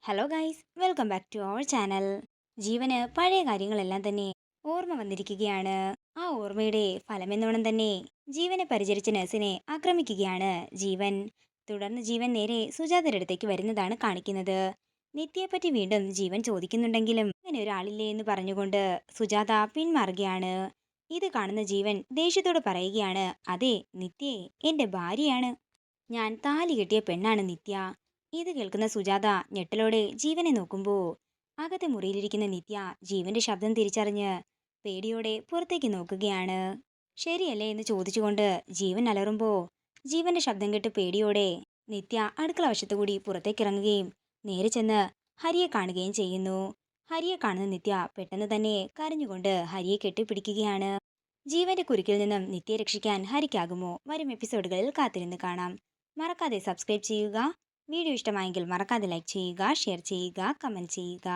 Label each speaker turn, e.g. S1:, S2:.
S1: Hello guys, welcome back to our channel. ജീവന് പഴയ കാര്യങ്ങളെല്ലാം തന്നെ ഓർമ്മ വന്നിരിക്കുകയാണ്. ആ ഓർമ്മയുടെ ഫലമെന്നോണം തന്നെ ജീവനെ പരിചരിച്ച നഴ്സിനെ ആക്രമിക്കുകയാണ് ജീവൻ. തുടർന്ന് ജീവൻ നേരെ സുജാതയുടെ അടുത്തേക്ക് വരുന്നതാണ് കാണിക്കുന്നത്. നിത്യയെപ്പറ്റി വീണ്ടും ജീവൻ ചോദിക്കുന്നുണ്ടെങ്കിലും അങ്ങനെ ഒരാളില്ലേ എന്ന് പറഞ്ഞുകൊണ്ട് സുജാത പിന്മാറുകയാണ്. ഇത് കാണുന്ന ജീവൻ ദേഷ്യത്തോട് പറയുകയാണ്, അതെ നിത്യയെ എന്റെ ഭാര്യയാണ്. ഞാൻ താലി കെട്ടിയ പെണ്ണാണ് നിത്യ. ഇത് കേൾക്കുന്ന സുജാത ഞെട്ടലോടെ ജീവനെ നോക്കുമ്പോ അകത്തെ മുറിയിലിരിക്കുന്ന നിത്യ ജീവന്റെ ശബ്ദം തിരിച്ചറിഞ്ഞ് പേടിയോടെ പുറത്തേക്ക് നോക്കുകയാണ്. ശരിയല്ലേ എന്ന് ചോദിച്ചുകൊണ്ട് ജീവൻ അലറുമ്പോ ജീവന്റെ ശബ്ദം കേട്ട് പേടിയോടെ നിത്യ അടുക്കള വശത്തുകൂടി പുറത്തേക്ക് ഇറങ്ങുകയും നേരെ ചെന്ന് ഹരിയെ കാണുകയും ചെയ്യുന്നു. ഹരിയെ കാണുന്ന നിത്യ പെട്ടെന്ന് തന്നെ കരഞ്ഞുകൊണ്ട് ഹരിയെ കെട്ടിപ്പിടിക്കുകയാണ്. ജീവന്റെ കുരുക്കിൽ നിന്നും നിത്യയെ രക്ഷിക്കാൻ ഹരിക്കാകുമോ? വരും എപ്പിസോഡുകളിൽ കാത്തിരുന്ന് കാണാം. മറക്കാതെ സബ്സ്ക്രൈബ് ചെയ്യുക. വീഡിയോ ഇഷ്ടമായെങ്കിൽ മറക്കാതെ ലൈക്ക് ചെയ്യുക, ഷെയർ ചെയ്യുക, കമൻറ്റ് ചെയ്യുക.